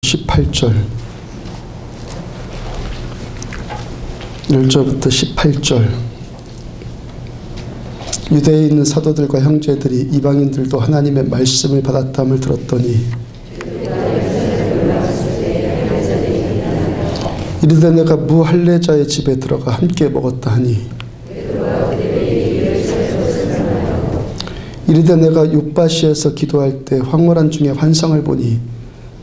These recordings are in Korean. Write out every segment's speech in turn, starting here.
18절 1절부터 18절. 유대에 있는 사도들과 형제들이 이방인들도 하나님의 말씀을 받았다함을 들었더니 이르되 내가 무할례자의 집에 들어가 함께 먹었다 하니 이르되 내가 욥바시에서 기도할 때 황홀한 중에 환상을 보니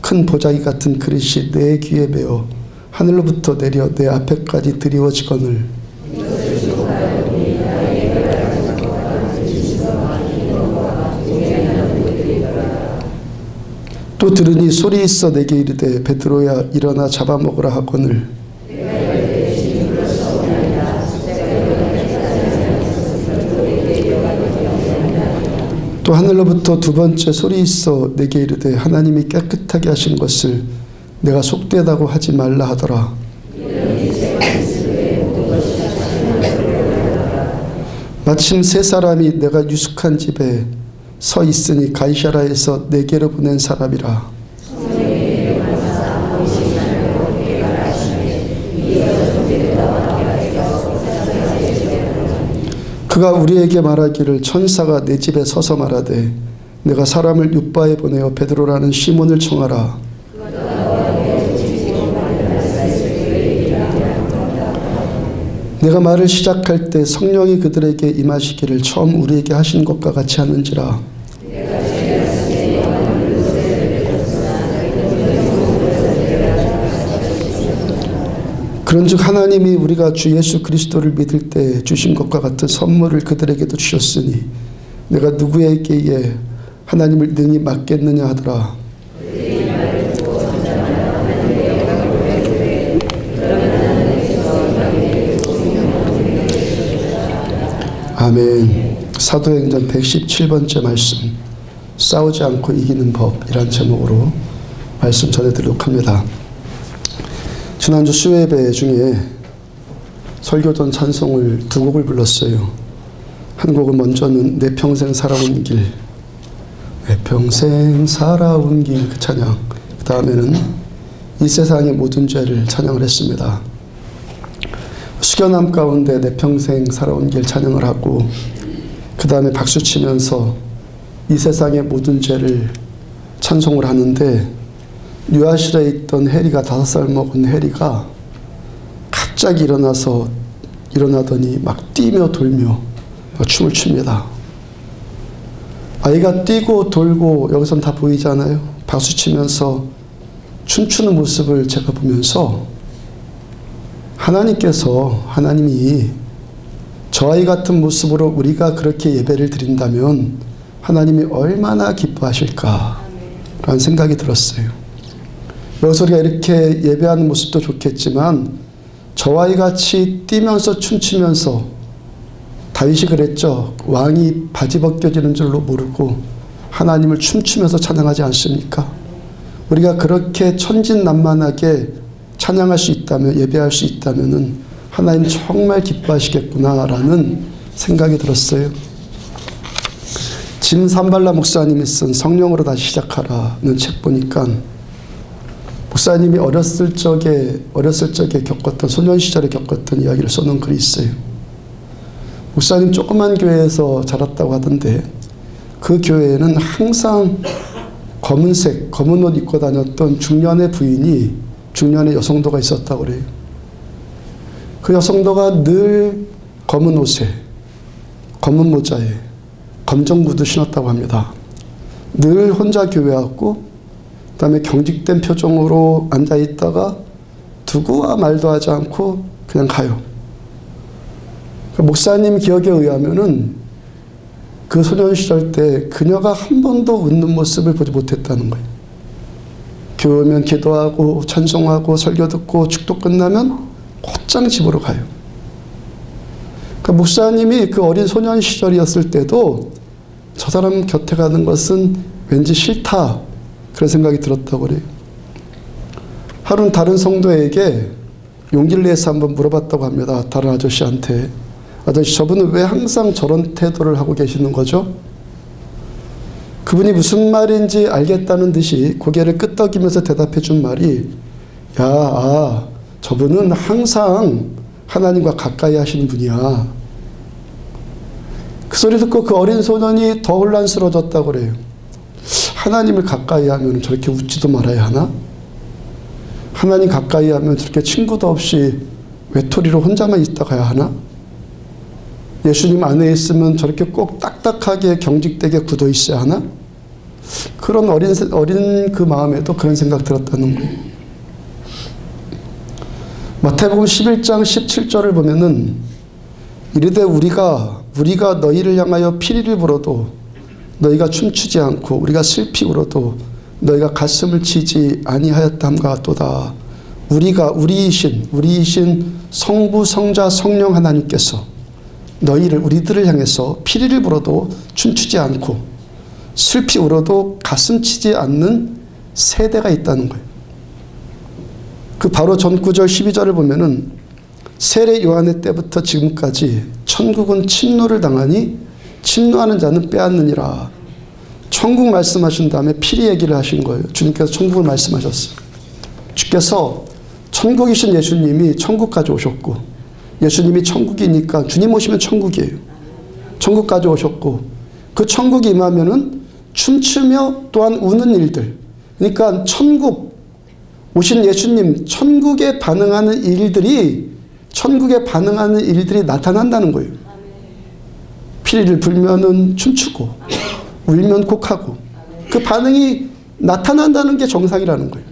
큰 보자기 같은 그릇이 내 귀에 메어 하늘로부터 내려 내 앞에까지 드리워지거늘 또 들으니 소리 있어 내게 이르되 베드로야 일어나 잡아먹으라 하거늘 또 하늘로부터 두 번째 소리 있어 내게 이르되 하나님이 깨끗하게 하신 것을 내가 속되다고 하지 말라 하더라. 마침 세 사람이 내가 유숙한 집에 서 있으니 가이사라에서 내게로 보낸 사람이라. 그가 우리에게 말하기를 천사가 내 집에 서서 말하되 내가 사람을 욥바에 보내어 베드로라는 시몬을 청하라. 내가 말을 시작할 때 성령이 그들에게 임하시기를 처음 우리에게 하신 것과 같이 하는지라. 그런즉 하나님이 우리가 주 예수 그리스도를 믿을 때 주신 것과 같은 선물을 그들에게도 주셨으니 내가 누구에게 하나님을 능히 맡겠느냐 하더라. 아멘. 사도행전 117번째 말씀, 싸우지 않고 이기는 법이란 제목으로 말씀 전해드리도록 합니다. 지난주 수요예배 중에 설교전 찬송을 두 곡을 불렀어요. 한 곡은 먼저는 내 평생 살아온 길, 내 평생 살아온 길 그 찬양, 그 다음에는 이 세상의 모든 죄를 찬양을 했습니다. 숙연함 가운데 내 평생 살아온 길 찬양을 하고 그 다음에 박수치면서 이 세상의 모든 죄를 찬송을 하는데 뉴아실에 있던 해리가 5살 먹은 해리가 갑자기 일어나더니 막 뛰며 돌며 막 춤을 춥니다. 아이가 뛰고 돌고 여기선 다 보이잖아요. 박수치면서 춤추는 모습을 제가 보면서 하나님이 저 아이 같은 모습으로 우리가 그렇게 예배를 드린다면 하나님이 얼마나 기뻐하실까라는 생각이 들었어요. 여기서 우리가 이렇게 예배하는 모습도 좋겠지만 저 아이같이 뛰면서 춤추면서 다윗이 그랬죠. 왕이 바지 벗겨지는 줄로 모르고 하나님을 춤추면서 찬양하지 않습니까? 우리가 그렇게 천진난만하게 찬양할 수 있다면, 예배할 수 있다면 하나님 정말 기뻐하시겠구나라는 생각이 들었어요. 짐 산발라 목사님이 쓴 성령으로 다시 시작하라는 책 보니까 목사님이 어렸을 적에 겪었던, 소년 시절에 겪었던 이야기를 써놓은 글이 있어요. 목사님 조그만 교회에서 자랐다고 하던데 그 교회에는 항상 검은 옷 입고 다녔던 중년의 중년의 여성도가 있었다고 그래요. 그 여성도가 늘 검은 옷에, 검은 모자에, 검정 구두 신었다고 합니다. 늘 혼자 교회 왔고 그 다음에 경직된 표정으로 앉아있다가 두고와 말도 하지 않고 그냥 가요. 목사님 기억에 의하면은 그 소년 시절 때 그녀가 한 번도 웃는 모습을 보지 못했다는 거예요. 교회 오면 기도하고 찬송하고 설교 듣고 축도 끝나면 곧장 집으로 가요. 그러니까 목사님이 그 어린 소년 시절이었을 때도 저 사람 곁에 가는 것은 왠지 싫다 그런 생각이 들었다고 그래요. 하루는 다른 성도에게 용기를 내서 한번 물어봤다고 합니다. 다른 아저씨한테. 아저씨, 저분은 왜 항상 저런 태도를 하고 계시는 거죠? 그분이 무슨 말인지 알겠다는 듯이 고개를 끄덕이면서 대답해 준 말이 저분은 항상 하나님과 가까이 하시는 분이야. 그 소리 듣고 그 어린 소년이 더 혼란스러워졌다고 그래요. 하나님을 가까이 하면 저렇게 웃지도 말아야 하나? 하나님 가까이 하면 저렇게 친구도 없이 외톨이로 혼자만 있다가야 하나? 예수님 안에 있으면 저렇게 꼭 딱딱하게 경직되게 굳어 있어야 하나? 그런 어린 그 마음에도 그런 생각 들었다는 거예요. 마태복음 11장 17절을 보면은 이르되 우리가 너희를 향하여 피리를 불어도 너희가 춤추지 않고 우리가 슬피 울어도 너희가 가슴을 치지 아니하였담과 같도다. 우리이신 성부 성자 성령 하나님께서 우리들을 향해서 피리를 불어도 춤추지 않고 슬피 울어도 가슴 치지 않는 세대가 있다는 거예요. 그 바로 전 구절 12절을 보면은 세례 요한의 때부터 지금까지 천국은 침노를 당하니 침노하는 자는 빼앗느니라. 천국 말씀하신 다음에 피리 얘기를 하신 거예요. 주님께서 천국을 말씀하셨어요. 주께서 천국이신 예수님이 천국까지 오셨고, 예수님이 천국이니까 주님 오시면 천국이에요. 천국까지 오셨고, 그 천국이 임하면은 춤추며 또한 우는 일들, 그러니까 천국 오신 예수님 천국에 반응하는 일들이 나타난다는 거예요. 피리를 불면은 춤추고 울면 곡하고 그 반응이 나타난다는 게 정상이라는 거예요.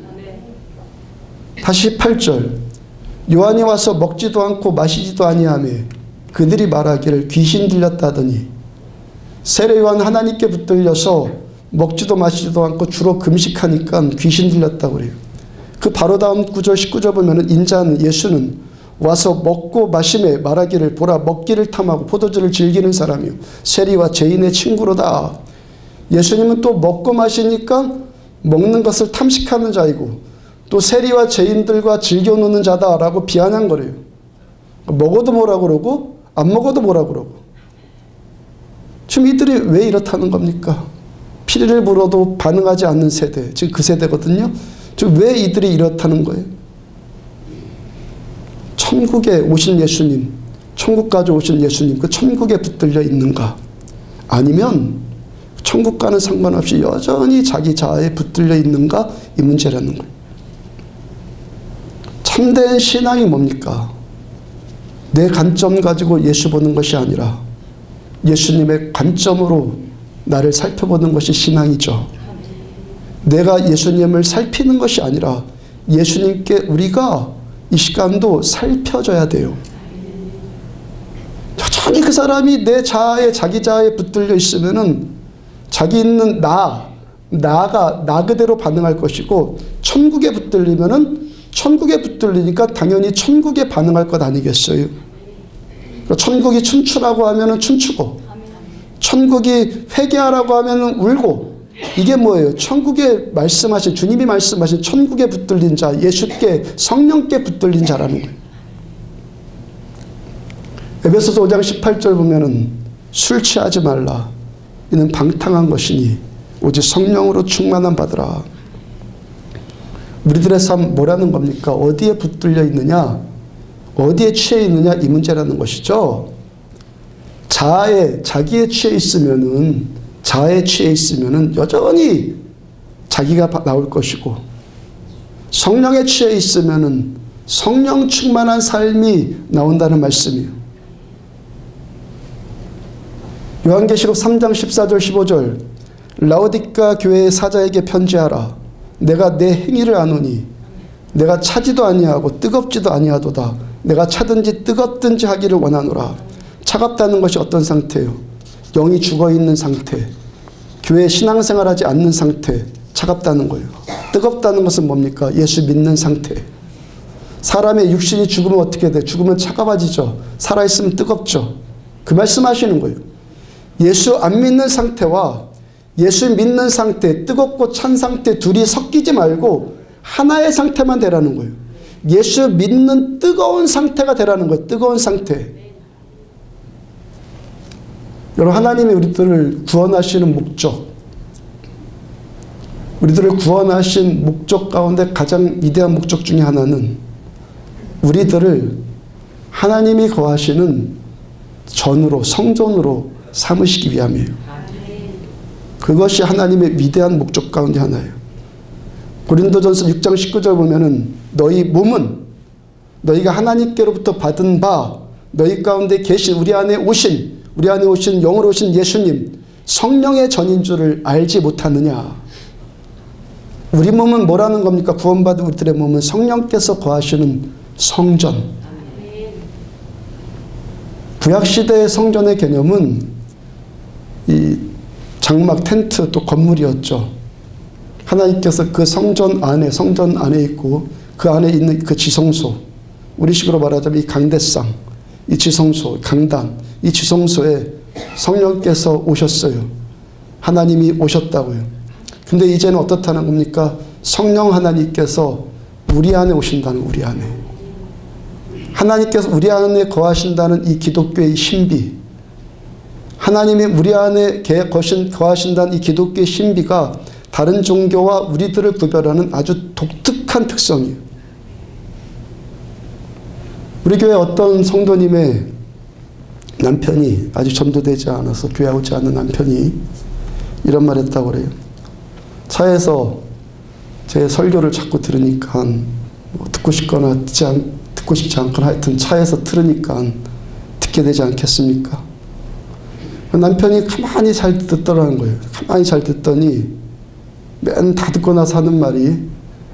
다시 8절 요한이 와서 먹지도 않고 마시지도 아니하며 그들이 말하기를 귀신 들렸다더니 세례 요한 하나님께 붙들려서 먹지도 마시지도 않고 주로 금식하니까 귀신 들렸다고 그래요. 그 바로 다음 9절 19절 보면은 인자는 예수는 와서 먹고 마시매 말하기를 보라 먹기를 탐하고 포도주를 즐기는 사람이요 세리와 죄인의 친구로다. 예수님은 또 먹고 마시니까 먹는 것을 탐식하는 자이고 또 세리와 죄인들과 즐겨 노는 자다라고 비아냥 거래요. 먹어도 뭐라고 그러고 안 먹어도 뭐라고 그러고. 지금 이들이 왜 이렇다는 겁니까? 피리를 불어도 반응하지 않는 세대, 지금 그 세대거든요. 지금 왜 이들이 이렇다는 거예요? 천국에 오신 예수님, 천국까지 오신 예수님, 그 천국에 붙들려 있는가? 아니면 천국과는 상관없이 여전히 자기 자아에 붙들려 있는가? 이 문제라는 거예요. 참된 신앙이 뭡니까? 내 관점 가지고 예수 보는 것이 아니라 예수님의 관점으로 나를 살펴보는 것이 신앙이죠. 내가 예수님을 살피는 것이 아니라 예수님께 우리가 이 시간도 살펴줘야 돼요. 여전히 그 사람이 내 자아에 자기 자아에 붙들려 있으면은 자기 있는 나가 나 그대로 반응할 것이고 천국에 붙들리면은 천국에 붙들리니까 당연히 천국에 반응할 것 아니겠어요? 천국이 춤추라고 하면은 춤추고 천국이 회개하라고 하면은 울고 이게 뭐예요? 천국에 말씀하신 주님이 말씀하신 천국에 붙들린 자 예수께 성령께 붙들린 자라는 거예요. 에베소서 5장 18절 보면은 술 취하지 말라 이는 방탕한 것이니 오직 성령으로 충만함 받으라. 우리들의 삶 뭐라는 겁니까? 어디에 붙들려 있느냐? 어디에 취해 있느냐? 이 문제라는 것이죠. 자기에 취해 있으면은 여전히 자기가 나올 것이고 성령에 취해 있으면은 성령 충만한 삶이 나온다는 말씀이에요. 요한계시록 3장 14절 15절 라오디가 교회의 사자에게 편지하라. 내가 내 행위를 아노니 내가 차지도 아니하고 뜨겁지도 아니하도다. 내가 차든지 뜨겁든지 하기를 원하노라. 차갑다는 것이 어떤 상태예요? 영이 죽어있는 상태, 교회 신앙생활하지 않는 상태, 차갑다는 거예요. 뜨겁다는 것은 뭡니까? 예수 믿는 상태. 사람의 육신이 죽으면 어떻게 돼? 죽으면 차가워지죠. 살아있으면 뜨겁죠. 그 말씀하시는 거예요. 예수 안 믿는 상태와 예수 믿는 상태, 뜨겁고 찬 상태 둘이 섞이지 말고 하나의 상태만 되라는 거예요. 예수 믿는 뜨거운 상태가 되라는 거예요. 뜨거운 상태. 여러분 하나님이 우리들을 구원하시는 목적 우리들을 구원하신 목적 가운데 가장 위대한 목적 중에 하나는 우리들을 하나님이 거하시는 전으로, 성전으로 삼으시기 위함이에요. 그것이 하나님의 위대한 목적 가운데 하나예요. 고린도전서 6장 19절 보면은 너희 몸은 너희가 하나님께로부터 받은 바 너희 가운데 계신 우리 안에 오신 영으로 오신 예수님 성령의 전인 줄을 알지 못하느냐. 우리 몸은 뭐라는 겁니까? 구원받은 우리들의 몸은 성령께서 거하시는 성전. 구약시대의 성전의 개념은 이 장막, 텐트, 또 건물이었죠. 하나님께서 그 성전 안에 있고 그 안에 있는 그 지성소, 우리식으로 말하자면 이 강대상, 이 지성소, 강단, 이 지성소에 성령께서 오셨어요. 하나님이 오셨다고요. 근데 이제는 어떻다는 겁니까? 성령 하나님께서 우리 안에 오신다는, 우리 안에. 하나님께서 우리 안에 거하신다는 이 기독교의 신비, 하나님이 우리 안에 거하신다는 이 기독교의 신비가 다른 종교와 우리들을 구별하는 아주 독특한 특성이에요. 우리 교회 어떤 성도님의 남편이 아직 전도되지 않아서 교회 오지 않는 남편이 이런 말 했다고 그래요. 차에서 제 설교를 자꾸 들으니까 뭐 듣고 싶거나 듣고 싶지 않거나 하여튼 차에서 들으니까 듣게 되지 않겠습니까? 남편이 가만히 잘 듣더라는 거예요. 가만히 잘 듣더니 맨 다 듣고 나서 하는 말이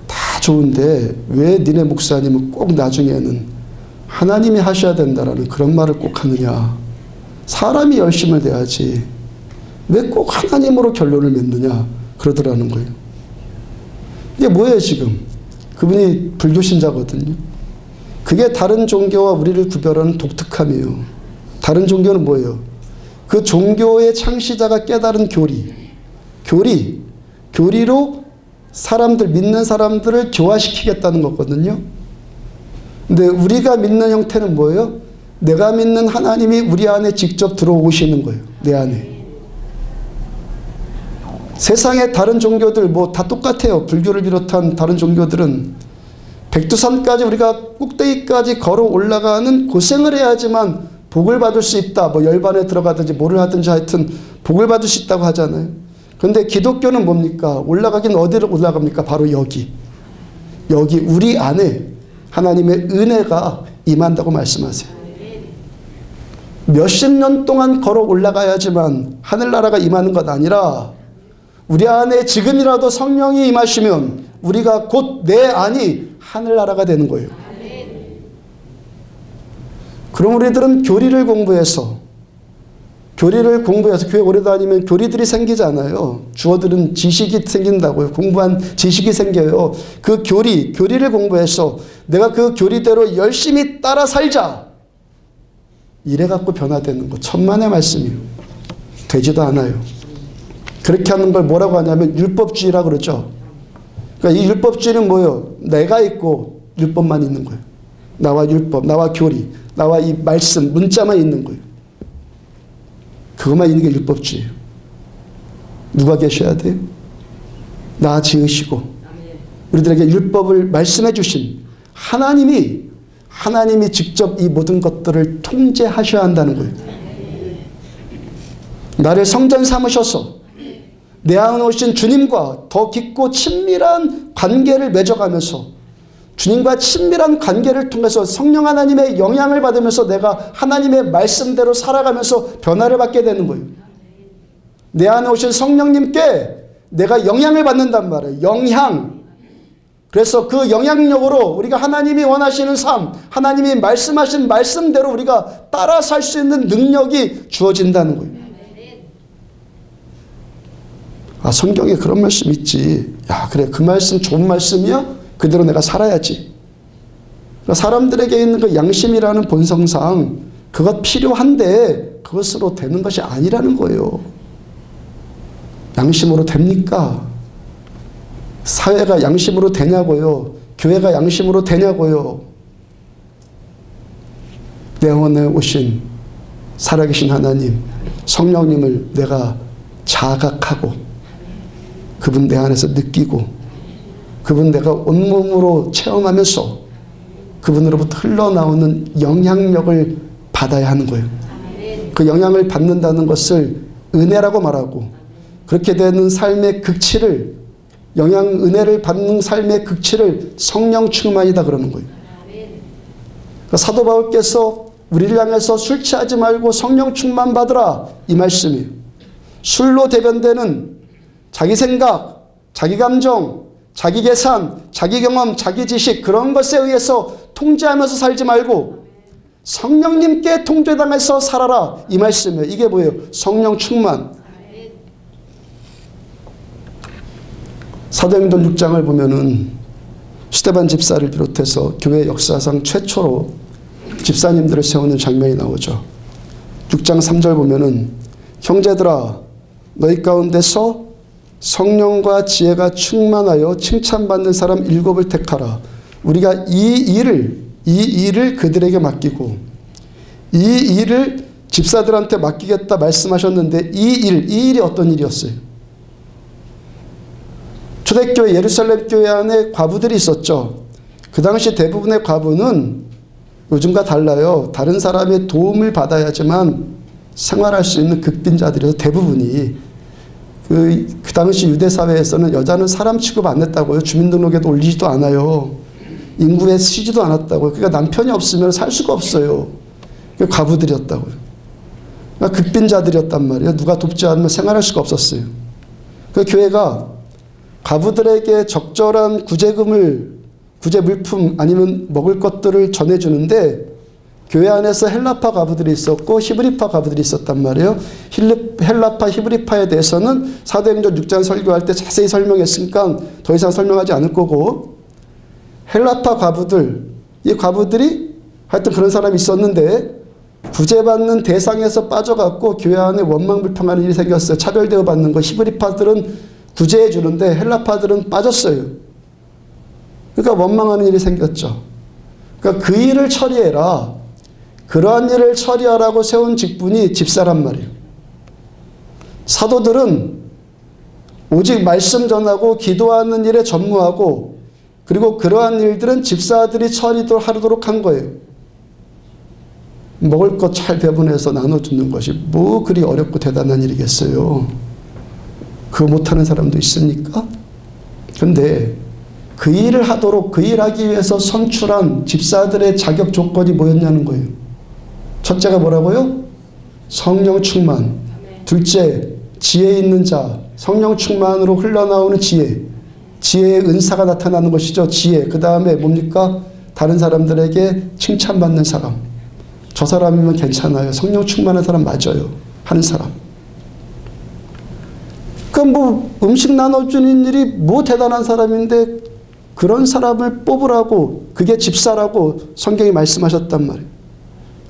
다 좋은데 왜 니네 목사님은 꼭 나중에는 하나님이 하셔야 된다라는 그런 말을 꼭 하느냐. 사람이 열심을 내야지 왜 꼭 하나님으로 결론을 맺느냐 그러더라는 거예요. 이게 뭐예요 지금? 그분이 불교 신자거든요. 그게 다른 종교와 우리를 구별하는 독특함이에요. 다른 종교는 뭐예요? 그 종교의 창시자가 깨달은 교리로 믿는 사람들을 교화시키겠다는 거거든요. 근데 우리가 믿는 형태는 뭐예요? 내가 믿는 하나님이 우리 안에 직접 들어오시는 거예요. 내 안에. 세상의 다른 종교들 뭐 다 똑같아요. 불교를 비롯한 다른 종교들은 백두산까지 우리가 꼭대기까지 걸어 올라가는 고생을 해야지만 복을 받을 수 있다. 뭐 열반에 들어가든지 뭐를 하든지 하여튼 복을 받을 수 있다고 하잖아요. 그런데 기독교는 뭡니까? 올라가긴 어디로 올라갑니까? 바로 여기 우리 안에 하나님의 은혜가 임한다고 말씀하세요. 몇십 년 동안 걸어 올라가야지만 하늘나라가 임하는 것 아니라 우리 안에 지금이라도 성령이 임하시면 우리가 곧 내 안이 하늘나라가 되는 거예요. 그럼 우리들은 교리를 공부해서 교회 오래 다니면 교리들이 생기잖아요. 주어들은 지식이 생긴다고요. 공부한 지식이 생겨요. 그 교리를 공부해서 내가 그 교리대로 열심히 따라 살자. 이래갖고 변화되는 거 천만의 말씀이에요. 되지도 않아요. 그렇게 하는 걸 뭐라고 하냐면 율법주의라고 그러죠. 그러니까 이 율법주의는 뭐예요? 내가 있고 율법만 있는 거예요. 나와 율법, 나와 교리, 나와 이 말씀, 문자만 있는 거예요. 그것만 있는 게 율법주의예요. 누가 계셔야 돼요? 나 지으시고 우리들에게 율법을 말씀해 주신 하나님이 직접 이 모든 것들을 통제하셔야 한다는 거예요. 나를 성전 삼으셔서 내 안에 오신 주님과 더 깊고 친밀한 관계를 맺어가면서 주님과 친밀한 관계를 통해서 성령 하나님의 영향을 받으면서 내가 하나님의 말씀대로 살아가면서 변화를 받게 되는 거예요. 내 안에 오신 성령님께 내가 영향을 받는단 말이에요. 영향. 그래서 그 영향력으로 우리가 하나님이 원하시는 삶, 하나님이 말씀하신 말씀대로 우리가 따라 살 수 있는 능력이 주어진다는 거예요. 아, 성경에 그런 말씀 있지. 야, 그래, 그 말씀 좋은 말씀이야? 그대로 내가 살아야지. 그러니까 사람들에게 있는 그 양심이라는 본성상 그것 필요한데 그것으로 되는 것이 아니라는 거예요. 양심으로 됩니까? 사회가 양심으로 되냐고요? 교회가 양심으로 되냐고요? 내 안에 오신 살아계신 하나님, 성령님을 내가 자각하고 그분 내 안에서 느끼고 그분 내가 온몸으로 체험하면서 그분으로부터 흘러나오는 영향력을 받아야 하는 거예요. 그 영향을 받는다는 것을 은혜라고 말하고 그렇게 되는 삶의 극치를 은혜를 받는 삶의 극치를 성령 충만이다 그러는 거예요. 그러니까 사도 바울께서 우리를 향해서 술 취하지 말고 성령 충만 받으라 이 말씀이에요. 술로 대변되는 자기 생각, 자기 감정, 자기 계산, 자기 경험, 자기 지식 그런 것에 의해서 통제하면서 살지 말고 성령님께 통제당해서 살아라 이 말씀이에요. 이게 뭐예요? 성령 충만. 사도행전 6장을 보면은 스데반 집사를 비롯해서 교회 역사상 최초로 집사님들을 세우는 장면이 나오죠. 6장 3절 보면은 형제들아 너희 가운데서 성령과 지혜가 충만하여 칭찬받는 사람 7을 택하라. 우리가 이 일을 그들에게 맡기고 이 일을 집사들한테 맡기겠다 말씀하셨는데 이 일이 어떤 일이었어요? 초대교회 예루살렘 교회 안에 과부들이 있었죠. 그 당시 대부분의 과부는 요즘과 달라요. 다른 사람의 도움을 받아야지만 생활할 수 있는 극빈자들이어서 대부분이 그 당시 유대 사회에서는 여자는 사람 취급 안 했다고요. 주민등록에도 올리지도 않아요. 인구에 쓰지도 않았다고요. 그러니까 남편이 없으면 살 수가 없어요. 과부들이었다고요. 그러니까 극빈자들이었단 말이에요. 누가 돕지 않으면 생활할 수가 없었어요. 그 교회가 과부들에게 적절한 구제 물품 아니면 먹을 것들을 전해주는데 교회 안에서 헬라파 과부들이 있었고 히브리파 과부들이 있었단 말이에요. 헬라파 히브리파에 대해서는 사도행전 6장 설교할 때 자세히 설명했으니까 더 이상 설명하지 않을 거고 헬라파 과부들 이 과부들이 하여튼 그런 사람이 있었는데 구제받는 대상에서 빠져갖고 교회 안에 원망불평하는 일이 생겼어요. 차별 대우받는 거. 히브리파들은 구제해 주는데 헬라파들은 빠졌어요. 그러니까 원망하는 일이 생겼죠. 그러니까 그 일을 처리해라. 그러한 일을 처리하라고 세운 직분이 집사란 말이에요. 사도들은 오직 말씀 전하고 기도하는 일에 전무하고 그리고 그러한 일들은 집사들이 처리하도록 한 거예요. 먹을 것 잘 배분해서 나눠주는 것이 뭐 그리 어렵고 대단한 일이겠어요. 그거 못하는 사람도 있습니까? 근데 그 일을 하도록 그 일하기 위해서 선출한 집사들의 자격 조건이 뭐였냐는 거예요. 첫째가 뭐라고요? 성령 충만. 둘째, 지혜 있는 자. 성령 충만으로 흘러나오는 지혜. 지혜의 은사가 나타나는 것이죠. 지혜. 그 다음에 뭡니까? 다른 사람들에게 칭찬받는 사람. 저 사람이면 괜찮아요. 성령 충만한 사람 맞아요. 하는 사람. 그러니까 뭐 음식 나눠주는 일이 뭐 대단한 사람인데 그런 사람을 뽑으라고 그게 집사라고 성경이 말씀하셨단 말이에요.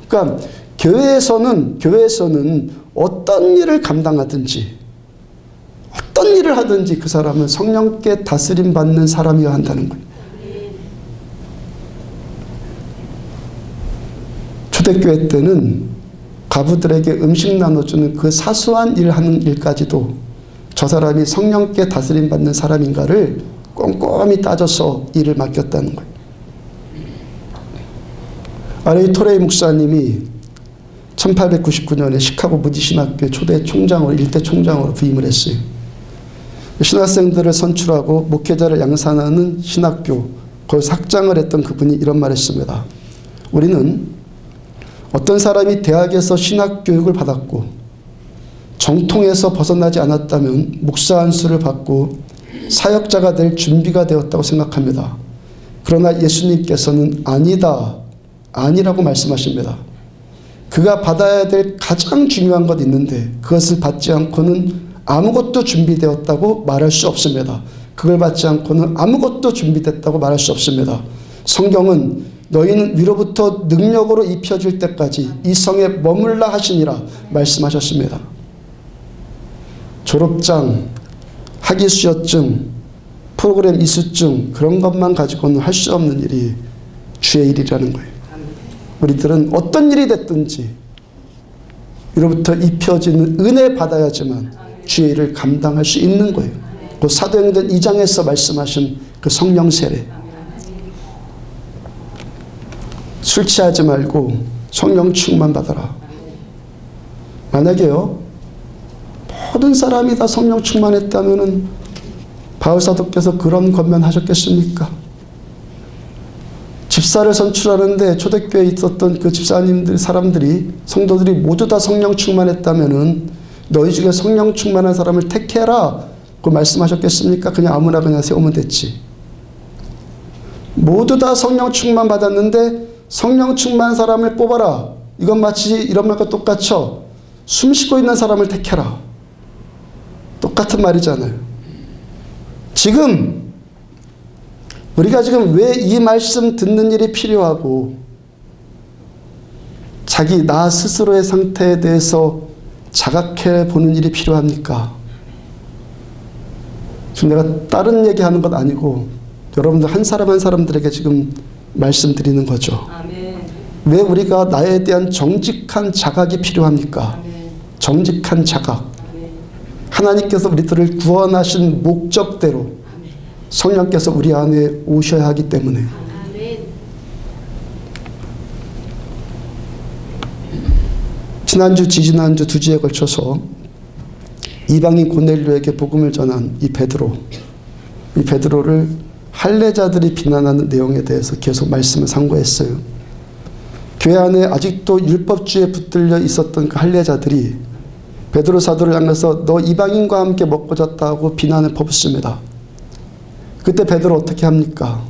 그러니까 교회에서는 어떤 일을 감당하든지 어떤 일을 하든지 그 사람은 성령께 다스림 받는 사람이어야 한다는 거예요. 초대교회 때는 가부들에게 음식 나눠주는 그 사소한 일 하는 일까지도 저 사람이 성령께 다스림 받는 사람인가를 꼼꼼히 따져서 일을 맡겼다는 거예요. R.A. 토레이 목사님이 1899년에 시카고 무디 신학교의 초대 총장으로 일대 총장으로 부임을 했어요. 신학생들을 선출하고 목회자를 양산하는 신학교 거기서 학장을 했던 그분이 이런 말을 했습니다. 우리는 어떤 사람이 대학에서 신학교육을 받았고 정통에서 벗어나지 않았다면 목사 안수를 받고 사역자가 될 준비가 되었다고 생각합니다. 그러나 예수님께서는 아니라고 말씀하십니다. 그가 받아야 될 가장 중요한 것 있는데 그것을 받지 않고는 아무것도 준비되었다고 말할 수 없습니다. 그걸 받지 않고는 아무것도 준비됐다고 말할 수 없습니다. 성경은 너희는 위로부터 능력으로 입혀질 때까지 이 성에 머물라 하시니라 말씀하셨습니다. 졸업장, 학위수여증, 프로그램 이수증 그런 것만 가지고는 할 수 없는 일이 주의 일이라는 거예요. 우리들은 어떤 일이 됐든지 위로부터 입혀지는 은혜 받아야지만 주의 일을 감당할 수 있는 거예요. 그 사도행전 2장에서 말씀하신 그 성령 세례. 술 취하지 말고 성령 충만 받아라. 만약에요, 모든 사람이 다 성령 충만했다면은 바울 사도께서 그런 권면하셨겠습니까? 집사를 선출하는데 초대교회에 있었던 그 집사님들, 사람들이, 성도들이 모두 다 성령 충만했다면은 너희 중에 성령 충만한 사람을 택해라. 그 말씀하셨겠습니까? 그냥 아무나 그냥 세우면 됐지. 모두 다 성령 충만 받았는데 성령 충만한 사람을 뽑아라. 이건 마치 이런 말과 똑같죠. 숨 쉬고 있는 사람을 택해라. 똑같은 말이잖아요. 지금 우리가 지금 왜 이 말씀 듣는 일이 필요하고 자기 나 스스로의 상태에 대해서 자각해 보는 일이 필요합니까? 지금 내가 다른 얘기하는 건 아니고 여러분들 한 사람 한 사람들에게 지금 말씀드리는 거죠. 아멘. 왜 우리가 나에 대한 정직한 자각이 필요합니까? 아멘. 정직한 자각. 아멘. 하나님께서 우리들을 구원하신 목적대로 아멘. 성령께서 우리 안에 오셔야 하기 때문에. 아멘. 지난주, 지지난주 두 주에 걸쳐서 이방인 고넬료에게 복음을 전한 이 베드로를 할례자들이 비난하는 내용에 대해서 계속 말씀을 상고했어요. 교회 안에 아직도 율법주의에 붙들려 있었던 그 할례자들이 베드로 사도를 향해서 너 이방인과 함께 먹고 잤다고 비난을 퍼붓습니다. 그때 베드로 어떻게 합니까?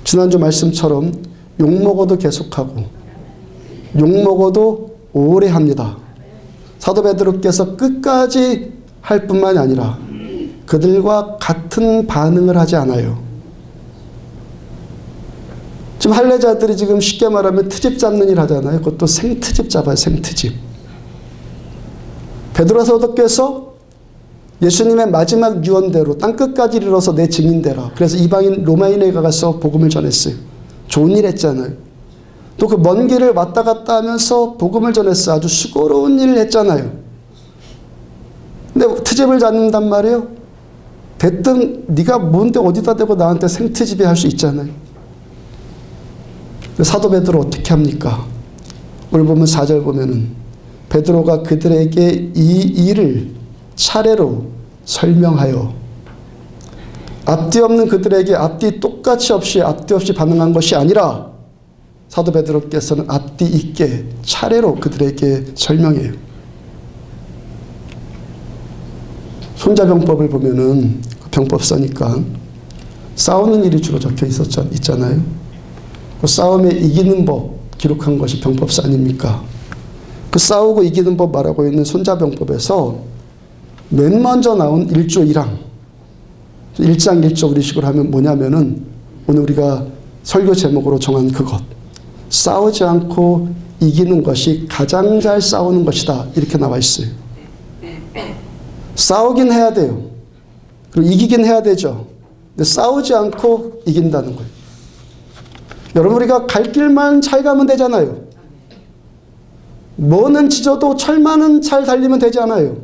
지난주 말씀처럼 욕먹어도 계속하고 욕먹어도 오래 합니다. 사도 베드로께서 끝까지 할 뿐만이 아니라 그들과 같은 반응을 하지 않아요. 지금 할례자들이 지금 쉽게 말하면 트집 잡는 일 하잖아요. 그것도 생트집 잡아요. 생트집. 베드로 사도께서 예수님의 마지막 유언대로 땅끝까지 이르러서 내 증인되라. 그래서 이방인 로마인에 가서 복음을 전했어요. 좋은 일 했잖아요. 또 그 먼 길을 왔다 갔다 하면서 복음을 전했어요. 아주 수고로운 일을 했잖아요. 근데 트집을 잡는단 말이에요. 됐든 네가 뭔데 어디다 대고 나한테 생트집이 할 수 있잖아요. 사도 베드로 어떻게 합니까? 오늘 보면 4절 보면은 베드로가 그들에게 이 일을 차례로 설명하여 앞뒤 없는 그들에게 앞뒤 똑같이 없이 앞뒤 없이 반응한 것이 아니라 사도 베드로께서는 앞뒤 있게 차례로 그들에게 설명해요. 손자병법을 보면은 병법서니까 싸우는 일이 주로 적혀 있잖아요. 그 싸움에 이기는 법 기록한 것이 병법서 아닙니까? 그 싸우고 이기는 법 말하고 있는 손자병법에서 맨 먼저 나온 1조 1항 1장 1조 우리식으로 하면 뭐냐면은 오늘 우리가 설교 제목으로 정한 그것, 싸우지 않고 이기는 것이 가장 잘 싸우는 것이다, 이렇게 나와 있어요. 싸우긴 해야 돼요. 그리고 이기긴 해야 되죠. 근데 싸우지 않고 이긴다는 거예요. 여러분, 우리가 갈 길만 잘 가면 되잖아요. 뭐는 지져도 철만은 잘 달리면 되잖아요.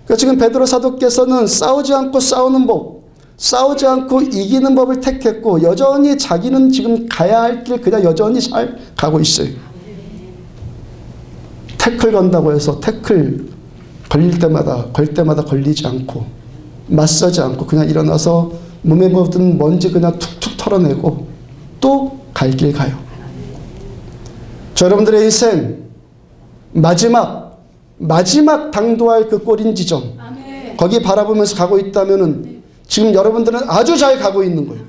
그러니까 지금 베드로 사도께서는 싸우지 않고 싸우는 법, 싸우지 않고 이기는 법을 택했고 여전히 자기는 지금 가야 할 길 그냥 여전히 잘 가고 있어요. 태클 건다고 해서 태클 걸 때마다 걸리지 않고 맞서지 않고 그냥 일어나서 몸에 묻은 먼지 그냥 툭툭 털어내고 또 갈 길 가요. 여러분들의 인생 마지막 당도할 그 꼬린 지점, 거기 바라보면서 가고 있다면은 지금 여러분들은 아주 잘 가고 있는 거예요.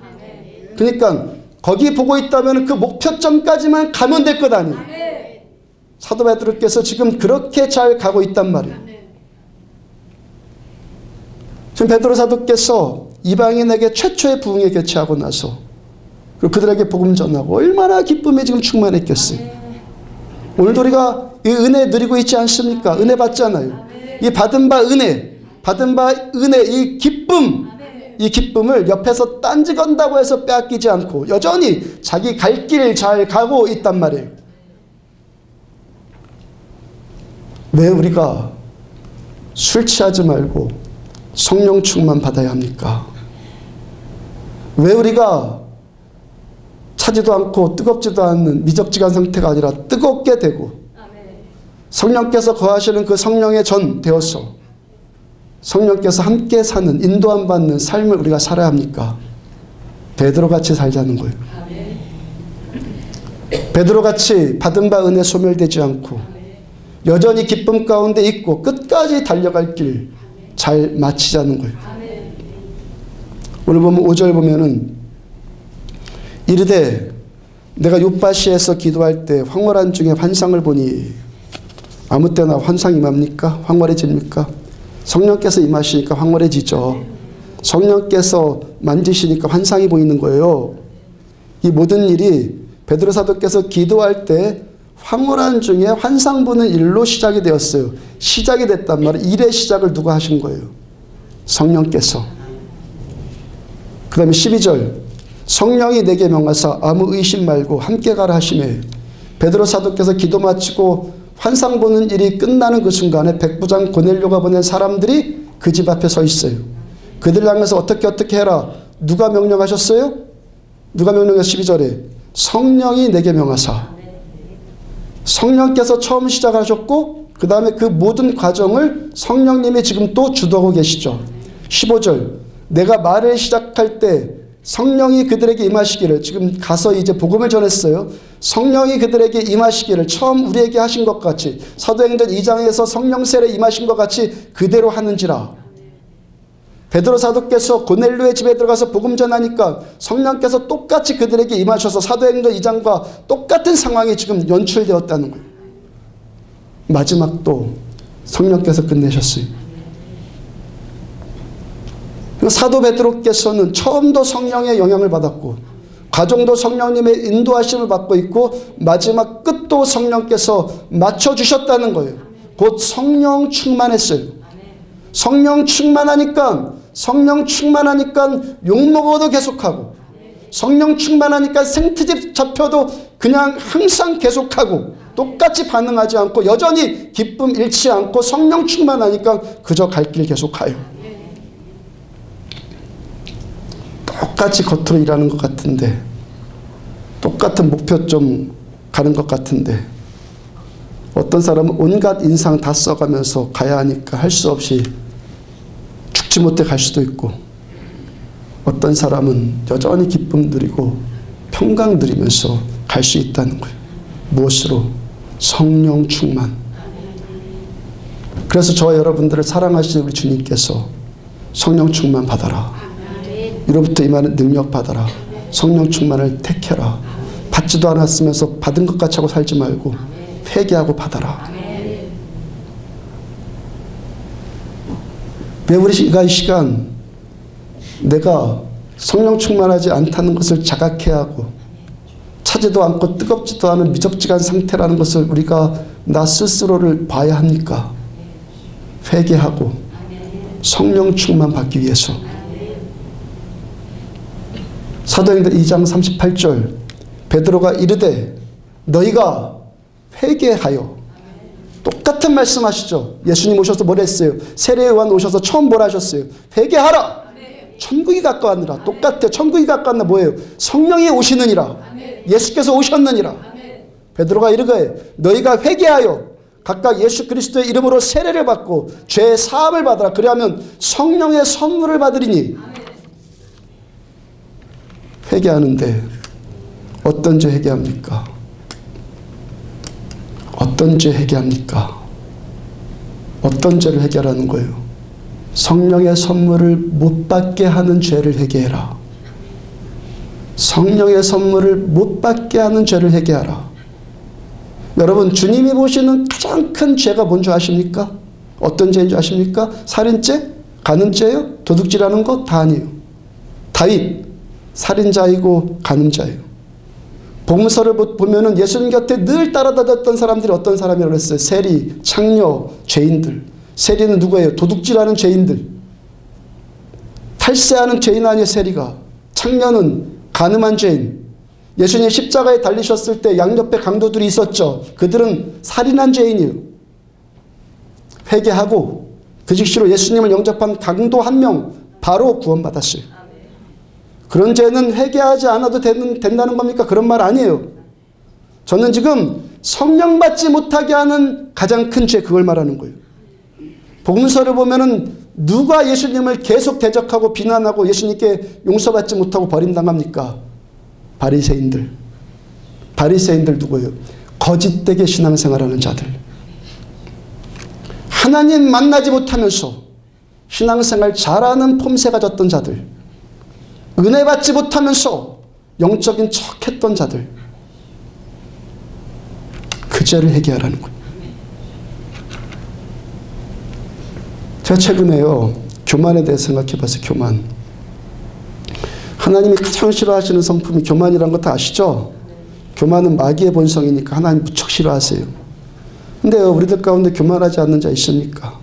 그러니까 거기 보고 있다면 그 목표점까지만 가면 될 것 아니에요. 사도 베드로께서 지금 그렇게 잘 가고 있단 말이에요. 지금 베드로 사도께서 이방인에게 최초의 부흥에 개최하고 나서 그리고 그들에게 복음 전하고 얼마나 기쁨에 지금 충만했겠어요. 오늘도 우리가 이 은혜 누리고 있지 않습니까? 은혜 받잖아요. 이 받은 바 은혜 이 기쁨을 옆에서 딴지 건다고 해서 빼앗기지 않고 여전히 자기 갈 길 잘 가고 있단 말이에요. 왜 우리가 술 취하지 말고 성령 충만 받아야 합니까? 왜 우리가 차지도 않고 뜨겁지도 않는 미적지간 상태가 아니라 뜨겁게 되고 성령께서 거하시는 그 성령의 전 되어서 성령께서 함께 사는 인도함 받는 삶을 우리가 살아야 합니까? 베드로같이 살자는 거예요. 베드로같이 받은 바 은혜 소멸되지 않고 여전히 기쁨 가운데 있고 끝까지 달려갈 길 잘 마치자는 거예요. 오늘 보면 5절 보면은 이르되 내가 욥바시에서 기도할 때 황홀한 중에 환상을 보니 아무 때나 환상이 임합니까? 황홀해집니까? 성령께서 임하시니까 황홀해지죠. 성령께서 만지시니까 환상이 보이는 거예요. 이 모든 일이 베드로 사도께서 기도할 때 황홀한 중에 환상 보는 일로 시작이 되었어요. 시작이 됐단 말이에요. 일의 시작을 누가 하신 거예요? 성령께서. 그 다음에 12절 성령이 내게 명하사 아무 의심 말고 함께 가라 하시매 베드로 사도께서 기도 마치고 환상 보는 일이 끝나는 그 순간에 백부장 고넬료가 보낸 사람들이 그 집 앞에 서 있어요. 그들 향해서 어떻게 해라. 누가 명령하셨어요? 누가 명령해서 12절에 성령이 내게 명하사. 성령께서 처음 시작하셨고 그 다음에 그 모든 과정을 성령님이 지금 또 주도하고 계시죠. 15절 내가 말을 시작할 때 성령이 그들에게 임하시기를 지금 가서 이제 복음을 전했어요. 성령이 그들에게 임하시기를 처음 우리에게 하신 것 같이 사도행전 2장에서 성령 세례 임하신 것 같이 그대로 하는지라. 베드로 사도께서 고넬료의 집에 들어가서 복음 전하니까 성령께서 똑같이 그들에게 임하셔서 사도행전 2장과 똑같은 상황이 지금 연출되었다는 거예요. 마지막도 성령께서 끝내셨어요. 사도 베드로께서는 처음도 성령의 영향을 받았고 과정도 성령님의 인도하심을 받고 있고 마지막 끝도 성령께서 맞춰주셨다는 거예요. 곧 성령 충만했어요. 성령 충만하니까 욕먹어도 계속하고 성령 충만하니까 생트집 잡혀도 그냥 항상 계속하고 똑같이 반응하지 않고 여전히 기쁨 잃지 않고 성령 충만하니까 그저 갈 길 계속가요. 똑같이 겉으로 일하는 것 같은데 똑같은 목표점 가는 것 같은데 어떤 사람은 온갖 인상 다 써가면서 가야 하니까 할 수 없이 죽지 못해 갈 수도 있고 어떤 사람은 여전히 기쁨 누리고 평강 누리면서 갈 수 있다는 거예요. 무엇으로? 성령 충만. 그래서 저와 여러분들을 사랑하시는 우리 주님께서 성령 충만 받아라. 이로부터 임하는 능력 받아라. 성령 충만을 택해라. 받지도 않았으면서 받은 것 같이 하고 살지 말고 회개하고 받아라. 왜 우리가 이 시간 내가 성령 충만하지 않다는 것을 자각해야 하고 차지도 않고 뜨겁지도 않은 미적지간 상태라는 것을 우리가 나 스스로를 봐야 합니까? 회개하고 성령 충만 받기 위해서. 사도행전 2장 38절 베드로가 이르되 너희가 회개하여. 똑같은 말씀하시죠. 예수님 오셔서 뭘 했어요? 세례요한 오셔서 처음 뭘 하셨어요? 회개하라. 천국이 가까웠느라. 똑같아요. 천국이 가까웠나 뭐예요? 성령이 오시느니라. 예수께서 오셨느니라. 베드로가 이르되 너희가 회개하여 각각 예수 그리스도의 이름으로 세례를 받고 죄의 사함을 받으라. 그리하면 성령의 선물을 받으리니. 회개하는데 어떤 죄 회개합니까? 어떤 죄 회개합니까? 어떤 죄를 해결하는 거예요? 성령의 선물을 못 받게 하는 죄를 회개해라. 성령의 선물을 못 받게 하는 죄를 회개하라. 여러분 주님이 보시는 가장 큰 죄가 뭔 줄 아십니까? 어떤 죄인 줄 아십니까? 살인죄? 가늠죄요? 도둑질하는 것? 다 아니에요. 다윗 살인자이고 가늠자예요. 복음서를 보면은 예수님 곁에 늘 따라다녔던 사람들이 어떤 사람이라고 했어요? 세리, 창녀, 죄인들. 세리는 누구예요? 도둑질하는 죄인들. 탈세하는 죄인 아니에요, 세리가. 창녀는 간음한 죄인. 예수님 십자가에 달리셨을 때 양옆에 강도들이 있었죠. 그들은 살인한 죄인이에요. 회개하고 그 즉시로 예수님을 영접한 강도 한 명 바로 구원받았어요. 그런 죄는 회개하지 않아도 된다는 겁니까? 그런 말 아니에요. 저는 지금 성령 받지 못하게 하는 가장 큰 죄, 그걸 말하는 거예요. 복음서를 보면은 누가 예수님을 계속 대적하고 비난하고 예수님께 용서받지 못하고 버림당합니까? 바리새인들. 바리새인들 누구예요? 거짓되게 신앙생활하는 자들. 하나님 만나지 못하면서 신앙생활 잘하는 폼새 가졌던 자들. 은혜 받지 못하면서 영적인 척했던 자들. 그 죄를 해결하라는 거예요. 제가 최근에요, 교만에 대해 생각해 봤어요. 교만. 하나님이 가장 싫어하시는 성품이 교만이라는 거 다 아시죠? 교만은 마귀의 본성이니까 하나님 무척 싫어하세요. 근데요, 우리들 가운데 교만하지 않는 자 있습니까?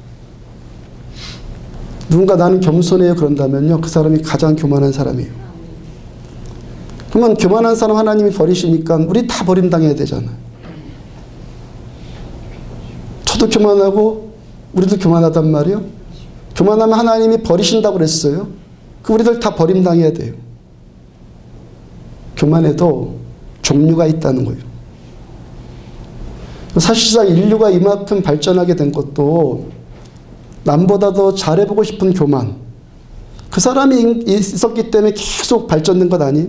누군가 나는 겸손해요 그런다면요, 그 사람이 가장 교만한 사람이에요. 그러면 교만한 사람 하나님이 버리시니까 우리 다 버림당해야 되잖아요. 저도 교만하고 우리도 교만하단 말이에요. 교만하면 하나님이 버리신다고 그랬어요. 그 우리들 다 버림당해야 돼요. 교만에도 종류가 있다는 거예요. 사실상 인류가 이만큼 발전하게 된 것도 남보다 더 잘해보고 싶은 교만, 그 사람이 있었기 때문에 계속 발전된 것 아니에요?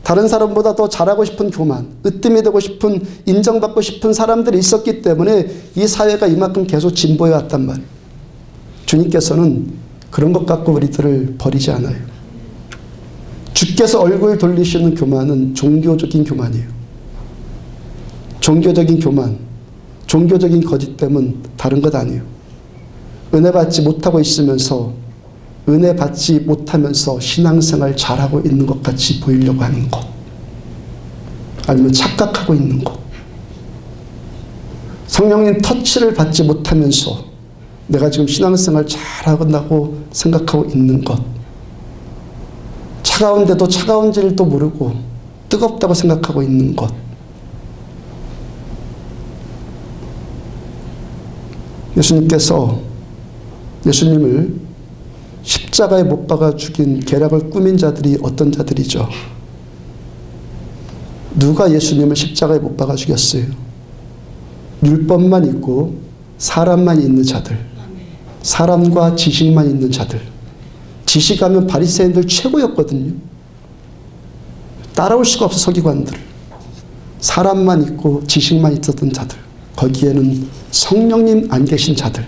다른 사람보다 더 잘하고 싶은 교만, 으뜸이 되고 싶은, 인정받고 싶은 사람들이 있었기 때문에 이 사회가 이만큼 계속 진보해 왔단 말이에요. 주님께서는 그런 것 갖고 우리들을 버리지 않아요. 주께서 얼굴 돌리시는 교만은 종교적인 교만이에요. 종교적인 교만, 종교적인 거짓됨은 다른 것 아니에요. 은혜 받지 못하고 있으면서, 은혜 받지 못하면서 신앙생활 잘하고 있는 것 같이 보이려고 하는 것, 아니면 착각하고 있는 것, 성령님 터치를 받지 못하면서 내가 지금 신앙생활 잘하고 생각하고 있는 것, 차가운데도 차가운지를 또 모르고 뜨겁다고 생각하고 있는 것. 예수님을 십자가에 못 박아 죽인 계략을 꾸민 자들이 어떤 자들이죠? 누가 예수님을 십자가에 못 박아 죽였어요? 율법만 있고 사람만 있는 자들, 사람과 지식만 있는 자들. 지식하면 바리새인들 최고였거든요. 따라올 수가 없어, 서기관들. 사람만 있고 지식만 있었던 자들, 거기에는 성령님 안 계신 자들.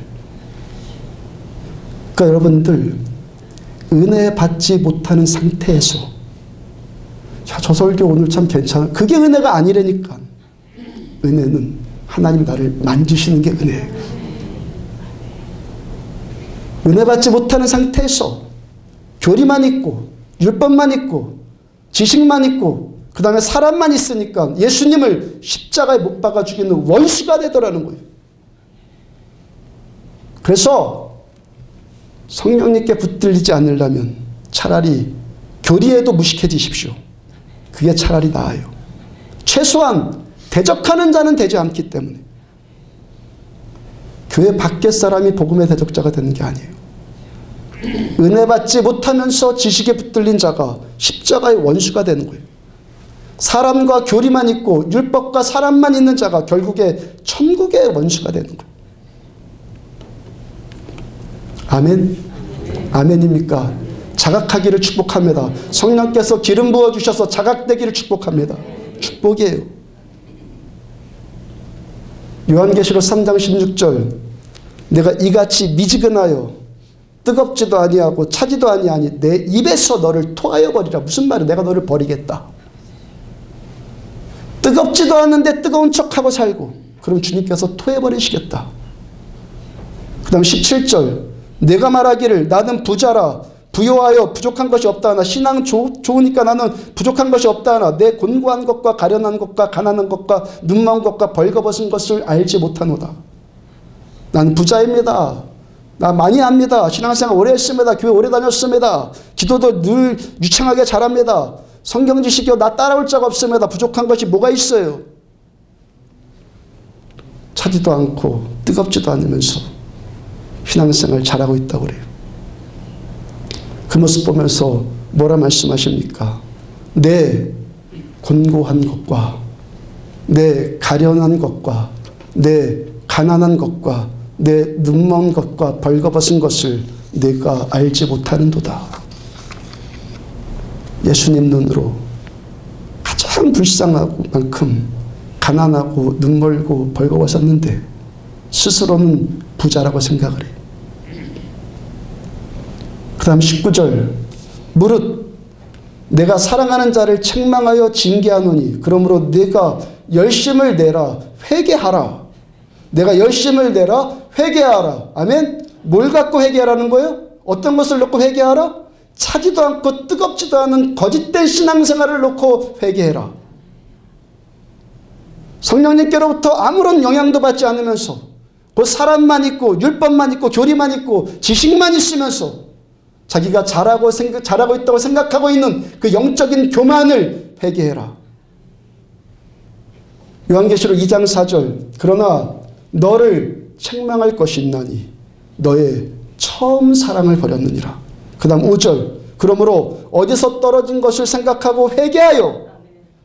그러니까 여러분들, 은혜 받지 못하는 상태에서, 야, 저 설교 오늘 참 괜찮아, 그게 은혜가 아니라니까. 은혜는 하나님 나를 만지시는 게 은혜예요. 은혜 받지 못하는 상태에서 교리만 있고 율법만 있고 지식만 있고 그 다음에 사람만 있으니까 예수님을 십자가에 못 박아 죽이는 원수가 되더라는 거예요. 그래서 성령님께 붙들리지 않으려면 차라리 교리에도 무식해지십시오. 그게 차라리 나아요. 최소한 대적하는 자는 되지 않기 때문에. 교회 밖의 사람이 복음의 대적자가 되는 게 아니에요. 은혜 받지 못하면서 지식에 붙들린 자가 십자가의 원수가 되는 거예요. 사람과 교리만 있고 율법과 사람만 있는 자가 결국에 천국의 원수가 되는 거예요. 아멘? 아멘입니까? 자각하기를 축복합니다. 성령께서 기름 부어주셔서 자각되기를 축복합니다. 축복이에요. 요한계시록 3장 16절, 내가 이같이 미지근하여 뜨겁지도 아니하고 차지도 아니하니 내 입에서 너를 토하여 버리라. 무슨 말이야? 내가 너를 버리겠다. 뜨겁지도 않은데 뜨거운 척하고 살고, 그럼 주님께서 토해버리시겠다. 그 다음 17절, 내가 말하기를 나는 부자라 부요하여 부족한 것이 없다 하나, 신앙 좋으니까 나는 부족한 것이 없다 하나, 내 곤고한 것과 가련한 것과 가난한 것과 눈먼 것과 벌거벗은 것을 알지 못하노다. 난 부자입니다. 나 많이 합니다. 신앙생활 오래 했습니다. 교회 오래 다녔습니다. 기도도 늘 유창하게 잘합니다. 성경 지식이요 나 따라올 자가 없습니다. 부족한 것이 뭐가 있어요? 차지도 않고 뜨겁지도 않으면서 신앙생활 잘하고 있다고 그래요. 그 모습 보면서 뭐라 말씀하십니까? 내 곤고한 것과 내 가련한 것과 내 가난한 것과 내 눈먼 것과 벌거벗은 것을 내가 알지 못하는도다. 예수님 눈으로 가장 불쌍하고 만큼 가난하고 눈멀고 벌거벗었는데 스스로는 부자라고 생각을 해요. 그 다음 19절 무릇 내가 사랑하는 자를 책망하여 징계하노니 그러므로 내가 열심을 내라 회개하라. 내가 열심을 내라 회개하라. 아멘. 뭘 갖고 회개하라는 거예요? 어떤 것을 놓고 회개하라? 차지도 않고 뜨겁지도 않은 거짓된 신앙생활을 놓고 회개해라. 성령님께로부터 아무런 영향도 받지 않으면서 그 사람만 있고 율법만 있고 교리만 있고 지식만 있으면서 자기가 잘하고 있다고 생각하고 있는 그 영적인 교만을 회개해라. 요한계시록 2장 4절 그러나 너를 책망할 것이 있나니 너의 처음 사랑을 버렸느니라. 그 다음 5절 그러므로 어디서 떨어진 것을 생각하고 회개하여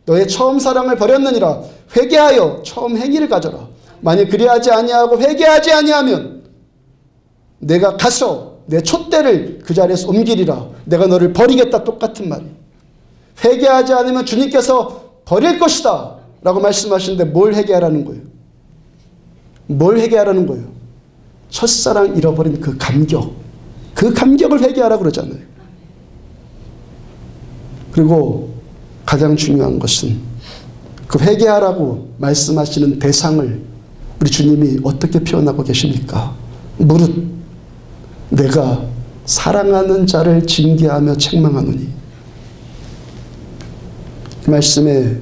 너의 처음 사랑을 버렸느니라. 회개하여 처음 행위를 가져라. 만약 그리하지 아니하고 회개하지 아니하면 내가 가서 내 촛대를 그 자리에서 옮기리라. 내가 너를 버리겠다. 똑같은 말이에요. 회개하지 않으면 주님께서 버릴 것이다 라고 말씀하시는데 뭘 회개하라는 거예요? 뭘 회개하라는 거예요? 첫사랑 잃어버린 그 감격, 그 감격을 회개하라고 그러잖아요. 그리고 가장 중요한 것은 그 회개하라고 말씀하시는 대상을 우리 주님이 어떻게 표현하고 계십니까? 무릇 내가 사랑하는 자를 징계하며 책망하노니. 그 말씀에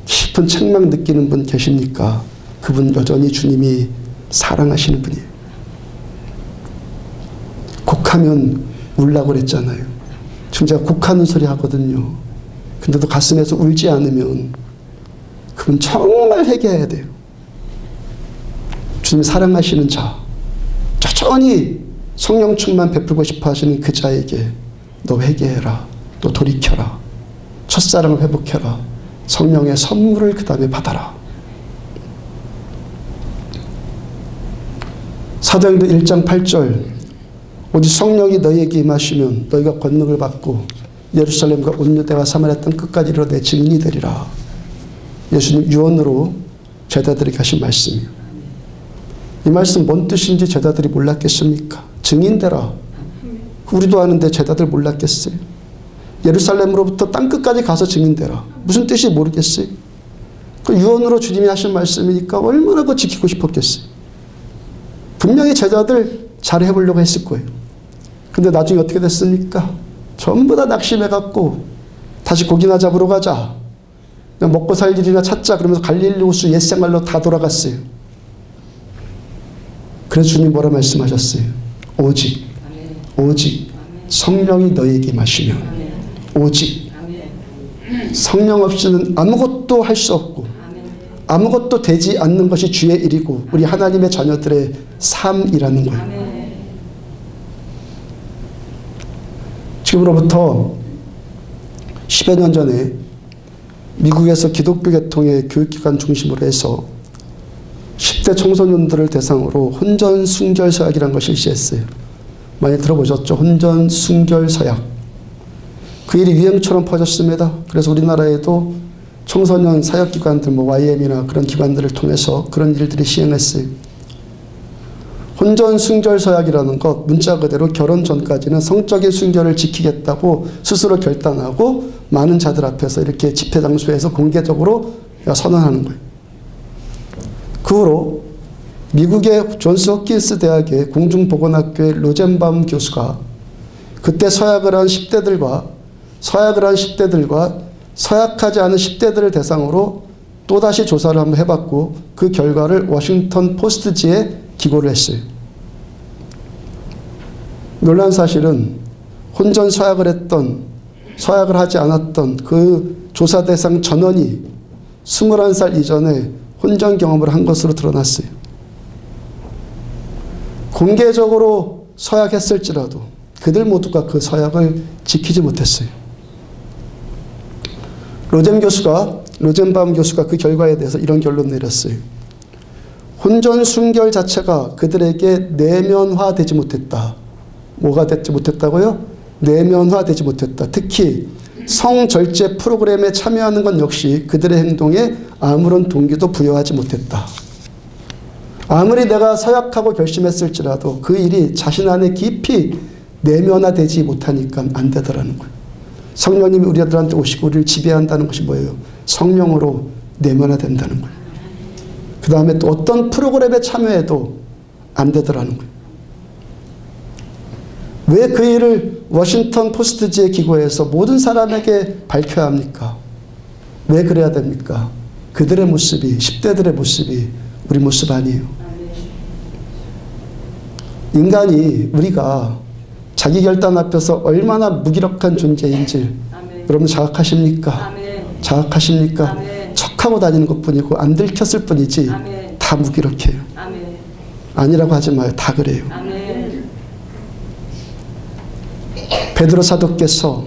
깊은 책망 느끼는 분 계십니까? 그분 여전히 주님이 사랑하시는 분이에요. 곡하면 울라고 그랬잖아요. 지금 제가 곡하는 소리 하거든요. 근데도 가슴에서 울지 않으면 그분 정말 회개해야 돼요. 주님이 사랑하시는 자, 여전히 성령 충만 베풀고 싶어 하시는 그 자에게 너 회개해라. 너 돌이켜라. 첫사랑을 회복해라. 성령의 선물을 그 다음에 받아라. 사도행전 1장 8절 오직 성령이 너희에게 임하시면 너희가 권능을 받고 예루살렘과 온 유대와 사마리아 땅 끝까지 이르러 내 증인이 되리라. 예수님 유언으로 제자들에게 하신 말씀이에요. 이 말씀 뭔 뜻인지 제자들이 몰랐겠습니까? 증인되라. 우리도 아는데 제자들 몰랐겠어요? 예루살렘으로부터 땅끝까지 가서 증인되라. 무슨 뜻인지 모르겠어요? 그 유언으로 주님이 하신 말씀이니까 얼마나 그 지키고 싶었겠어요? 분명히 제자들 잘 해보려고 했을 거예요. 근데 나중에 어떻게 됐습니까? 전부 다 낙심해갖고 다시 고기나 잡으러 가자. 그냥 먹고 살 일이나 찾자. 그러면서 갈릴리 호수 옛생활로 다 돌아갔어요. 그래서 주님 뭐라 말씀하셨어요? 오직 성령이 너희에게 임하시면 오직 성령 없이는 아무것도 할 수 없고 아무것도 되지 않는 것이 주의 일이고 우리 하나님의 자녀들의 삶이라는 거예요. 지금으로부터 10여 년 전에 미국에서 기독교 계통의 교육기관 중심으로 해서 10대 청소년들을 대상으로 혼전순결서약이라는 것을 실시했어요. 많이 들어보셨죠? 혼전순결서약. 그 일이 유행처럼 퍼졌습니다. 그래서 우리나라에도 청소년 사역기관들, YM이나 그런 기관들을 통해서 그런 일들이 시행했어요. 혼전순결서약이라는 것, 문자 그대로 결혼 전까지는 성적인 순결을 지키겠다고 스스로 결단하고 많은 자들 앞에서 이렇게 집회 장소에서 공개적으로 선언하는 거예요. 그 후로 미국의 존스 홉킨스 대학의 공중보건학교의 로젠바움 교수가 그때 서약을 한 10대들과 서약하지 않은 10대들을 대상으로 또다시 조사를 한번 해봤고 그 결과를 워싱턴 포스트지에 기고를 했어요. 놀라운 사실은 혼전 서약을 하지 않았던 그 조사 대상 전원이 21살 이전에 혼전 경험을 한 것으로 드러났어요. 그 공개적으로 서약했을지라도 그들 모두가 그 서약을 지키지 못했어요. 로젠바움 교수가 그 결과에 대해서 이런 결론 내렸어요. 혼전 순결 자체가 그들에게 내면화되지 못했다. 뭐가 되지 못했다고요? 내면화되지 못했다. 특히 성절제 프로그램에 참여하는 것 역시 그들의 행동에 아무런 동기도 부여하지 못했다. 아무리 내가 서약하고 결심했을지라도 그 일이 자신 안에 깊이 내면화되지 못하니까 안 되더라는 거예요. 성령님이 우리들한테 오시고 우리를 지배한다는 것이 뭐예요? 성령으로 내면화된다는 거예요. 그 다음에 또 어떤 프로그램에 참여해도 안 되더라는 거예요. 왜 그 일을 워싱턴 포스트지에 기고해서 모든 사람에게 밝혀야 합니까? 왜 그래야 됩니까? 그들의 모습이, 10대들의 모습이 우리 모습 아니에요. 인간이, 우리가 자기 결단 앞에서 얼마나 무기력한 존재인지 여러분 자각하십니까? 자각하십니까? 척하고 다니는 것뿐이고 안 들켰을 뿐이지 다 무기력해요. 아니라고 하지 마요. 다 그래요. 베드로 사도께서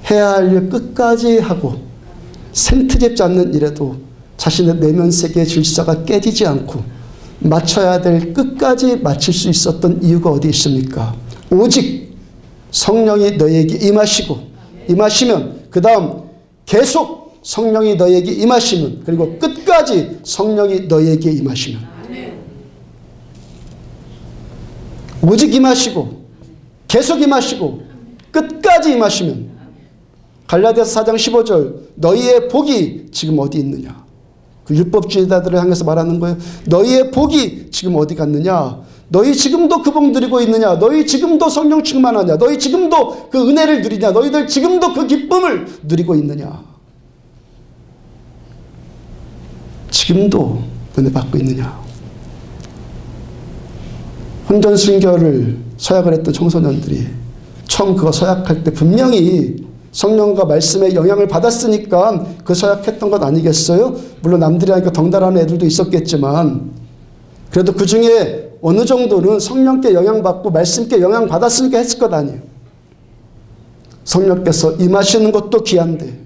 해야 할 일 끝까지 하고 생트집지 않는 일에도 자신의 내면 세계의 질서가 깨지지 않고 맞춰야 될 끝까지 맞출 수 있었던 이유가 어디 있습니까? 오직 성령이 너에게 임하시면 그 다음 계속 성령이 너에게 임하시면 그리고 끝까지 성령이 너에게 임하시면 오직 임하시고 계속 임하시고 끝까지 임하시면 갈라디아서 4장 15절 너희의 복이 지금 어디 있느냐. 그 율법주의자들을 향해서 말하는 거예요. 너희의 복이 지금 어디 갔느냐. 너희 지금도 그 복 누리고 있느냐. 너희 지금도 성령 충만하냐. 너희 지금도 그 은혜를 누리냐. 너희들 지금도 그 기쁨을 누리고 있느냐. 지금도 은혜 받고 있느냐. 혼전순결을 서약을 했던 청소년들이 처음 그거 서약할 때 분명히 성령과 말씀의 영향을 받았으니까 그 서약했던 것 아니겠어요? 물론 남들이 하니까 덩달아는 애들도 있었겠지만 그래도 그 중에 어느 정도는 성령께 영향받고 말씀께 영향받았으니까 했을 것 아니에요. 성령께서 임하시는 것도 귀한데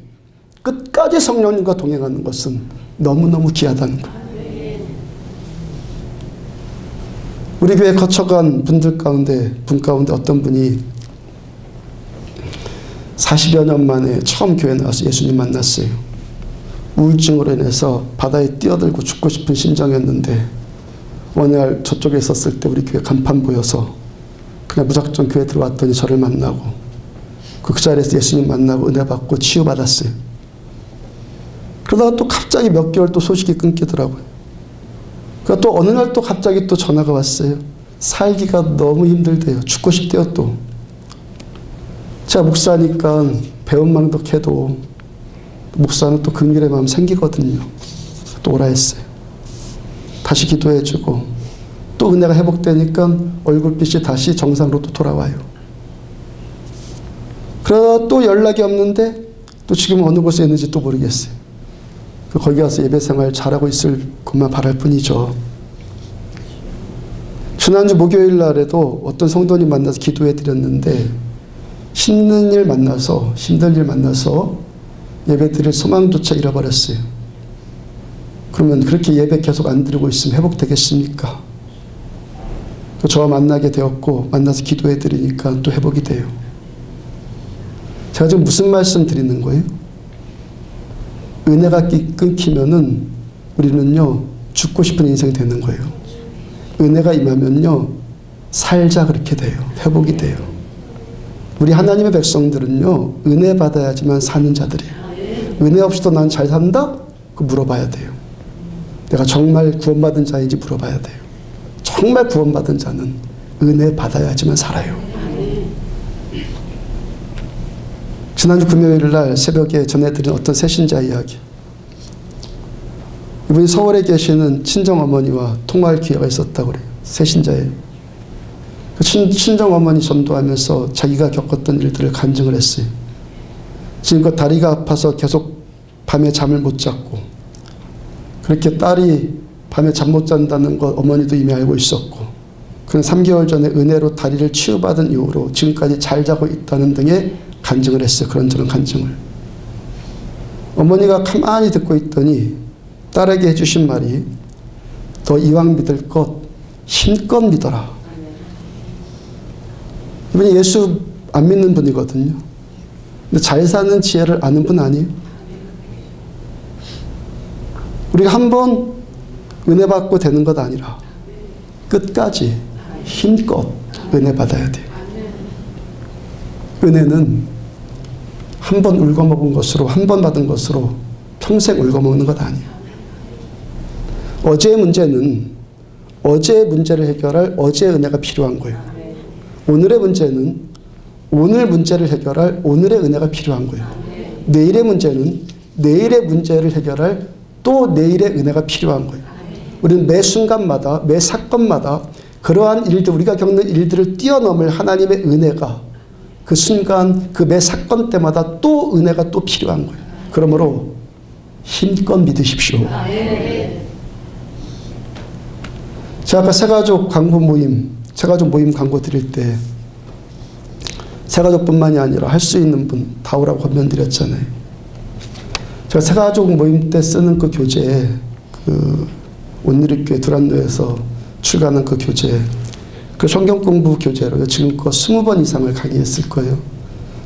끝까지 성령님과 동행하는 것은 너무너무 귀하다는 거예요. 우리 교회 거쳐간 분 가운데 어떤 분이 40여 년 만에 처음 교회 나와서 예수님 만났어요. 우울증으로 인해서 바다에 뛰어들고 죽고 싶은 심정이었는데 어느 날 저쪽에 있었을 때 우리 교회 간판 보여서 그냥 무작정 교회 들어왔더니 저를 만나고 그 자리에서 예수님 만나고 은혜 받고 치유받았어요. 그러다가 또 갑자기 몇 개월 또 소식이 끊기더라고요. 그러니까 또 어느 날 또 갑자기 또 전화가 왔어요. 살기가 너무 힘들대요. 죽고 싶대요 또. 제가 목사니까 배은망덕해도 목사는 또 긍휼의 마음 생기거든요. 또 오라 했어요. 다시 기도해주고 또 은혜가 회복되니까 얼굴빛이 다시 정상으로 또 돌아와요. 그러다 또 연락이 없는데 또 지금 어느 곳에 있는지 또 모르겠어요. 거기 가서 예배 생활 잘하고 있을 것만 바랄 뿐이죠. 지난주 목요일 날에도 어떤 성도님 만나서 기도해 드렸는데 힘든 일 만나서 예배 드릴 소망조차 잃어버렸어요. 그러면 그렇게 예배 계속 안 드리고 있으면 회복되겠습니까? 저와 만나게 되었고 만나서 기도해 드리니까 또 회복이 돼요. 제가 지금 무슨 말씀 드리는 거예요? 은혜가 끊기면은 우리는요 죽고 싶은 인생이 되는 거예요. 은혜가 임하면요 살자 그렇게 돼요. 회복이 돼요. 우리 하나님의 백성들은요 은혜 받아야지만 사는 자들이에요. 은혜 없이도 난 잘 산다? 그거 물어봐야 돼요. 내가 정말 구원받은 자인지 물어봐야 돼요. 정말 구원받은 자는 은혜 받아야지만 살아요. 지난주 금요일 날 새벽에 전해드린 어떤 새신자 이야기. 이분이 서울에 계시는 친정어머니와 통화할 기회가 있었다고 그래요. 새신자예요. 그 친정어머니 전도하면서 자기가 겪었던 일들을 간증을 했어요. 지금껏 다리가 아파서 계속 밤에 잠을 못 잤고 그렇게 딸이 밤에 잠 못 잔다는 것 어머니도 이미 알고 있었고 그는 3개월 전에 은혜로 다리를 치유받은 이후로 지금까지 잘 자고 있다는 등의 간증을 했어요. 그런저런 간증을. 어머니가 가만히 듣고 있더니 딸에게 해주신 말이 너 이왕 믿을 것 힘껏 믿어라. 이분이 예수 안 믿는 분이거든요. 근데 잘 사는 지혜를 아는 분 아니에요? 우리가 한번 은혜 받고 되는 것 아니라 끝까지 힘껏 은혜 받아야 돼요. 은혜는 한 번 울거먹은 것으로, 한 번 받은 것으로 평생 울거먹는 것 아니에요. 어제의 문제는 어제의 문제를 해결할 어제의 은혜가 필요한 거예요. 오늘의 문제는 오늘 문제를 해결할 오늘의 은혜가 필요한 거예요. 내일의 문제는 내일의 문제를 해결할 또 내일의 은혜가 필요한 거예요. 우리는 매 순간마다, 매 사건마다 그러한 일들, 우리가 겪는 일들을 뛰어넘을 하나님의 은혜가 그 순간, 그 매 사건 때마다 또 은혜가 또 필요한 거예요. 그러므로 힘껏 믿으십시오. 제가 아까 새가족 광고 모임, 새가족 모임 광고 드릴 때 새가족뿐만이 아니라 할 수 있는 분 다 오라고 권면드렸잖아요. 제가 새가족 모임 때 쓰는 그 교재에 그 온누리교회 두란노에서 출간한 그 교재, 그 성경 공부 교재로 지금껏 20번 이상을 강의했을 거예요.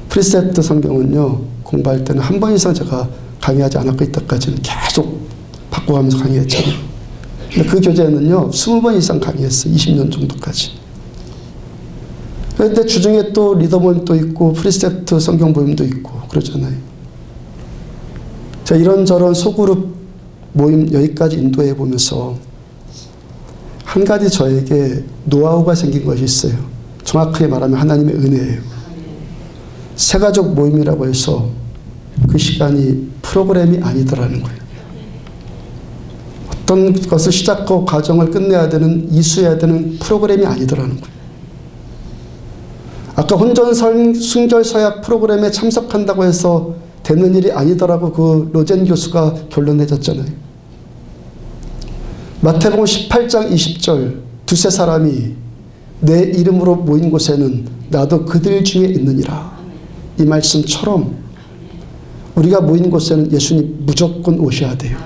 프리셉트 성경은요, 공부할 때는 한 번 이상 제가 강의하지 않았고 이때까지는 계속 바꿔가면서 강의했잖아요. 근데 그 교재는요, 20번 이상 강의했어요. 20년 정도까지. 그런데 주중에 또 리더 모임도 있고 프리셉트 성경 모임도 있고 그러잖아요. 제가 이런저런 소그룹 모임 여기까지 인도해 보면서 한 가지 저에게 노하우가 생긴 것이 있어요. 정확하게 말하면 하나님의 은혜예요. 새가족 모임이라고 해서 그 시간이 프로그램이 아니더라는 거예요. 어떤 것을 시작하고 과정을 끝내야 되는, 이수해야 되는 프로그램이 아니더라는 거예요. 아까 혼전 순절 서약 프로그램에 참석한다고 해서 되는 일이 아니더라고 그 로젠 교수가 결론 내줬잖아요. 마태복음 18장 20절 두세 사람이 내 이름으로 모인 곳에는 나도 그들 중에 있느니라. 이 말씀처럼 우리가 모인 곳에는 예수님 무조건 오셔야 돼요.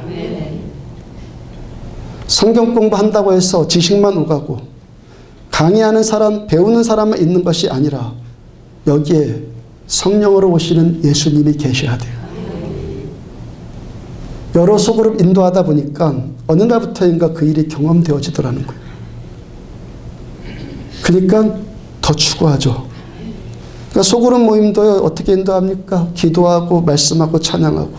성경 공부한다고 해서 지식만 오가고 강의하는 사람, 배우는 사람만 있는 것이 아니라 여기에 성령으로 오시는 예수님이 계셔야 돼요. 여러 소그룹 인도하다 보니까 어느 날부터인가 그 일이 경험되어지더라는 거예요. 그러니까 더 추구하죠. 그러니까 소그룹 모임도 어떻게 인도합니까? 기도하고 말씀하고 찬양하고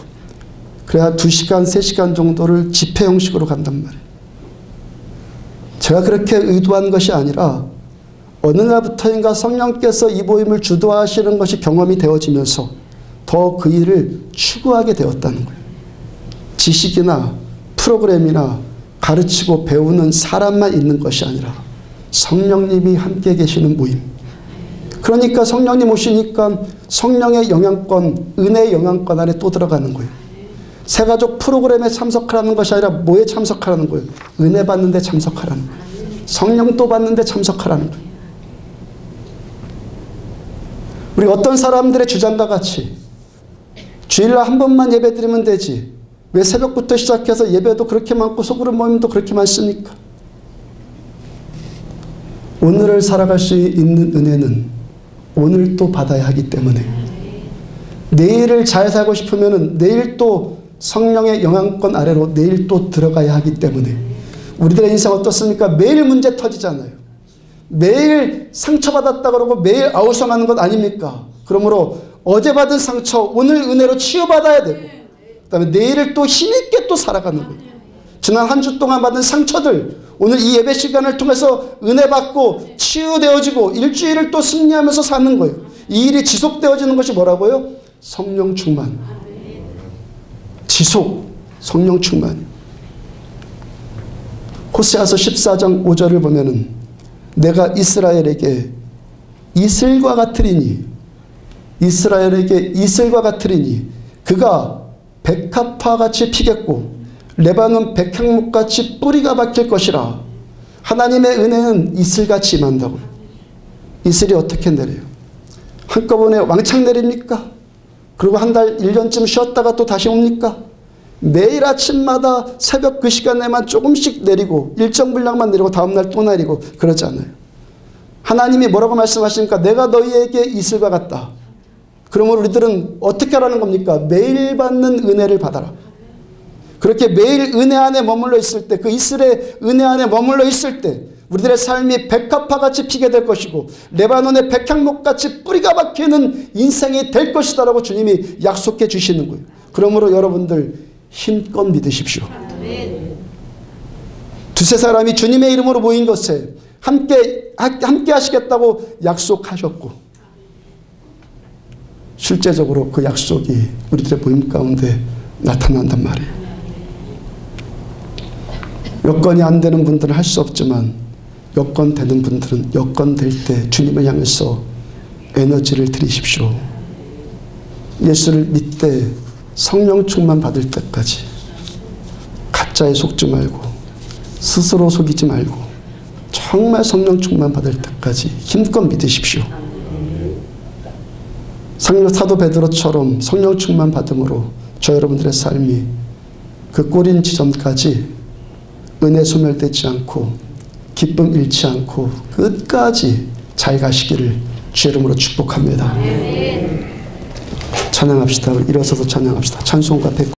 그래야 2시간, 3시간 정도를 집회 형식으로 간단 말이에요. 제가 그렇게 의도한 것이 아니라 어느 날부터인가 성령께서 이 모임을 주도하시는 것이 경험이 되어지면서 더 그 일을 추구하게 되었다는 거예요. 지식이나 프로그램이나 가르치고 배우는 사람만 있는 것이 아니라 성령님이 함께 계시는 모임. 그러니까 성령님 오시니까 성령의 영향권, 은혜의 영향권 안에 또 들어가는 거예요. 새가족 프로그램에 참석하라는 것이 아니라 뭐에 참석하라는 거예요? 은혜 받는 데 참석하라는 거예요. 성령 또 받는 데 참석하라는 거예요. 우리 어떤 사람들의 주장과 같이 주일날 한 번만 예배 드리면 되지 왜 새벽부터 시작해서 예배도 그렇게 많고 소그룹 모임도 그렇게 많습니까? 오늘을 살아갈 수 있는 은혜는 오늘 또 받아야 하기 때문에 내일을 잘 살고 싶으면 내일 또 성령의 영향권 아래로 내일 또 들어가야 하기 때문에 우리들의 인생 어떻습니까? 매일 문제 터지잖아요. 매일 상처받았다 그러고 매일 아우성하는 것 아닙니까? 그러므로 어제 받은 상처 오늘 은혜로 치유받아야 되고 그 다음에 내일을 또 힘있게 또 살아가는 거예요. 지난 한 주 동안 받은 상처들 오늘 이 예배 시간을 통해서 은혜 받고 치유되어지고 일주일을 또 승리하면서 사는 거예요. 이 일이 지속되어지는 것이 뭐라고요? 성령 충만. 지속 성령 충만. 호세아서 14장 5절을 보면은 내가 이스라엘에게 이슬과 같으리니 이스라엘에게 이슬과 같으리니 그가 백합화같이 피겠고 레바논 백향목같이 뿌리가 박힐 것이라. 하나님의 은혜는 이슬같이 임한다고요. 이슬이 어떻게 내려요? 한꺼번에 왕창 내립니까? 그리고 한 달, 1년쯤 쉬었다가 또 다시 옵니까? 매일 아침마다 새벽 그 시간에만 조금씩 내리고 일정 분량만 내리고 다음날 또 내리고 그러지 않아요. 하나님이 뭐라고 말씀하십니까? 내가 너희에게 이슬과 같다. 그러면 우리들은 어떻게 하라는 겁니까? 매일 받는 은혜를 받아라. 그렇게 매일 은혜 안에 머물러 있을 때, 그 이슬의 은혜 안에 머물러 있을 때 우리들의 삶이 백합화같이 피게 될 것이고 레바논의 백향목같이 뿌리가 박히는 인생이 될 것이다라고 주님이 약속해 주시는 거예요. 그러므로 여러분들 힘껏 믿으십시오. 두세 사람이 주님의 이름으로 모인 것에 함께 하시겠다고 약속하셨고 실제적으로 그 약속이 우리들의 모임 가운데 나타난단 말이에요. 여건이 안 되는 분들은 할 수 없지만 여건 되는 분들은 여건 될 때 주님을 향해서 에너지를 드리십시오. 예수를 믿되 성령 충만 받을 때까지 가짜에 속지 말고 스스로 속이지 말고 정말 성령 충만 받을 때까지 힘껏 믿으십시오. 사도 베드로처럼 성령 충만 받음으로 저 여러분들의 삶이 그 꼬린 지점까지 은혜 소멸되지 않고 기쁨 잃지 않고 끝까지 잘 가시기를 주 이름으로 축복합니다. 찬양합시다. 일어서서 찬양합시다. 찬송가 100